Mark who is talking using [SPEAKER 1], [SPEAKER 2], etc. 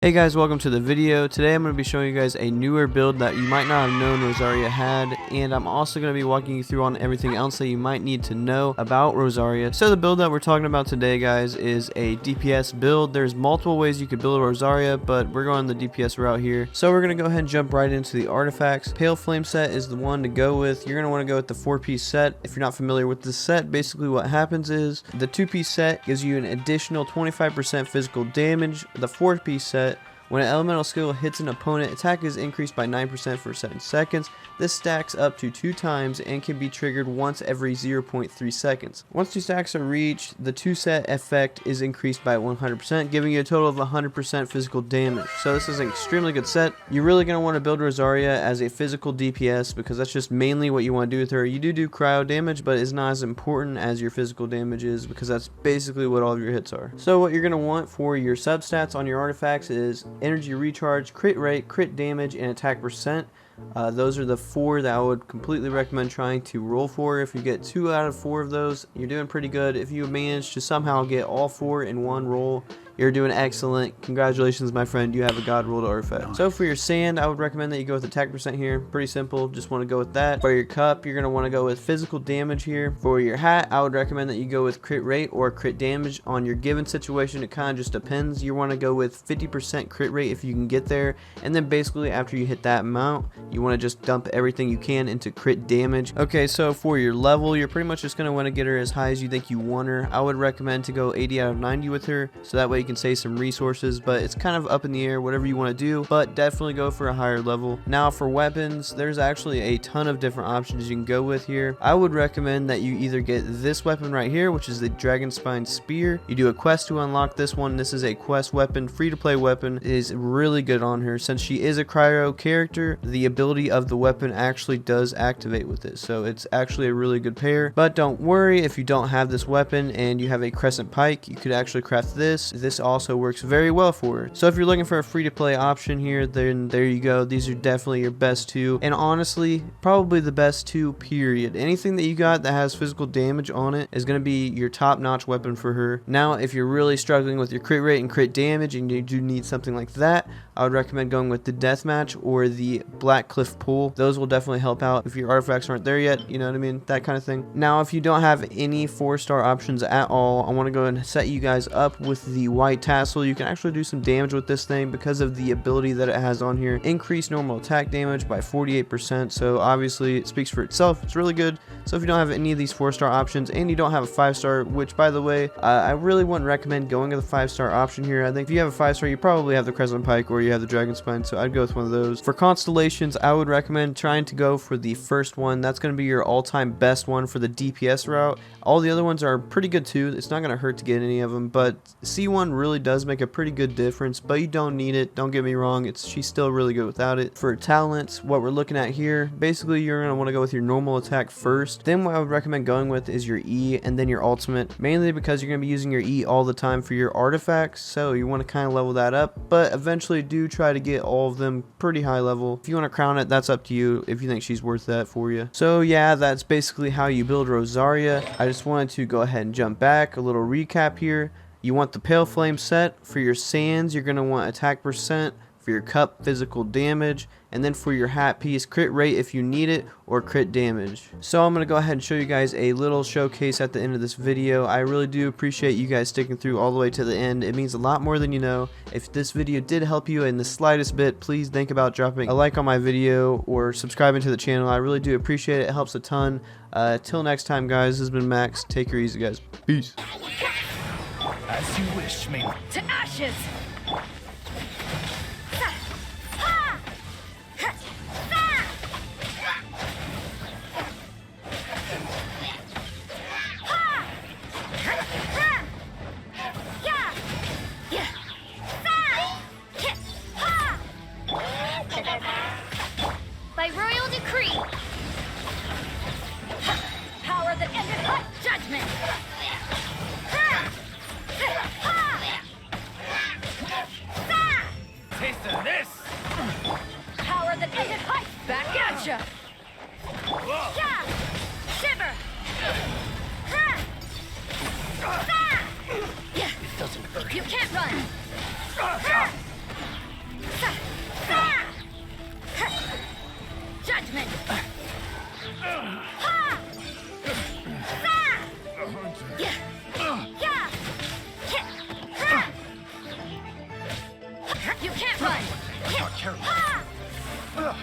[SPEAKER 1] Hey guys, welcome to the video. Today I'm going to be showing you guys a newer build that you might not have known Rosaria had, and I'm also going to be walking you through on everything else that you might need to know about Rosaria. So the build that we're talking about today, guys, is a DPS build. There's multiple ways you could build Rosaria, but we're going the DPS route here. So we're going to go ahead and jump right into the artifacts. Pale Flame set is the one to go with. You're going to want to go with the 4-piece set. If you're not familiar with this set, basically what happens is the 2-piece set gives you an additional 25% physical damage. The 4-piece set, when an elemental skill hits an opponent, attack is increased by 9% for 7 seconds. This stacks up to 2 times and can be triggered once every 0.3 seconds. Once 2 stacks are reached, the 2 set effect is increased by 100%, giving you a total of 100% physical damage. So this is an extremely good set. You're really going to want to build Rosaria as a physical DPS because that's just mainly what you want to do with her. You do cryo damage, but it's not as important as your physical damage is because that's basically what all of your hits are. So what you're going to want for your substats on your artifacts is energy recharge, crit rate, crit damage, and attack percent. Those are the 4 that I would completely recommend trying to roll for. If you get 2 out of 4 of those, you're doing pretty good. If you manage to somehow get all 4 in one roll, you're doing excellent. Congratulations, my friend. You have a god rolled artifact. So for your sand, I would recommend that you go with attack percent here. Pretty simple. Just want to go with that. For your cup, you're going to want to go with physical damage here. For your hat, I would recommend that you go with crit rate or crit damage. On your given situation, it kind of just depends. You want to go with 50% crit rate if you can get there. And then basically after you hit that amount, you want to just dump everything you can into crit damage. Okay, so for your level, you're pretty much just going to want to get her as high as you think you want her. I would recommend to go 80 out of 90 with her. So that way you can save some resources, but it's kind of up in the air, whatever you want to do, but definitely go for a higher level. Now for weapons, there's actually a ton of different options you can go with here. I would recommend that you either get this weapon right here, which is the Dragon Spine Spear. You do a quest to unlock this one. This is a quest weapon, free to play weapon. It is really good on her. Since she is a cryo character, the ability of the weapon actually does activate with it, so it's actually a really good pair. But don't worry if you don't have this weapon and you have a crescent pike, you could actually craft this. This also works very well for her. So if you're looking for a free to play option here, then there you go. These are definitely your best 2, and honestly probably the best 2 period. Anything that you got that has physical damage on it is going to be your top notch weapon for her. Now if you're really struggling with your crit rate and crit damage and you do need something like that, I would recommend going with the Deathmatch or the Black Cliff Pool. Those will definitely help out if your artifacts aren't there yet, you know what I mean, that kind of thing. Now if you don't have any 4-star options at all, I want to go ahead and set you guys up with the White Tassel. You can actually do some damage with this thing because of the ability that it has on here. Increase normal attack damage by 48%, so obviously it speaks for itself. It's really good. So if you don't have any of these 4-star options and you don't have a 5-star, which by the way, I really wouldn't recommend going with the 5-star option here. I think if you have a 5-star, you probably have the Crescent Pike or you have the Dragon Spine, so I'd go with one of those. For Constellations, I would recommend trying to go for the first one. That's going to be your all-time best one for the DPS route. All the other ones are pretty good too. It's not going to hurt to get any of them, but C1 really does make a pretty good difference, but you don't need it. Don't get me wrong, she's still really good without it. For talents, what we're looking at here, basically you're going to want to go with your normal attack first. Then what I would recommend going with is your E and then your ultimate, mainly because you're going to be using your E all the time for your artifacts, so you want to kind of level that up, but eventually do try to get all of them pretty high level. If you want to crown it, that's up to you if you think she's worth that for you. So yeah, that's basically how you build Rosaria. I just wanted to go ahead and jump back, a little recap here. You want the Pale Flame set. For your sands, you're going to want attack percent. For your cup, physical damage. And then for your hat piece, crit rate if you need it, or crit damage. So I'm going to go ahead and show you guys a little showcase at the end of this video. I really do appreciate you guys sticking through all the way to the end. It means a lot more than you know. If this video did help you in the slightest bit, please think about dropping a like on my video or subscribing to the channel. I really do appreciate it. It helps a ton. Till next time, guys, this has been Max. Take her easy, guys. Peace.
[SPEAKER 2] As you wish, me.
[SPEAKER 3] To ashes! By royal decree! Power that ended hot judgment! You can't run!
[SPEAKER 2] I can't carry.
[SPEAKER 3] Ha!
[SPEAKER 2] Ugh.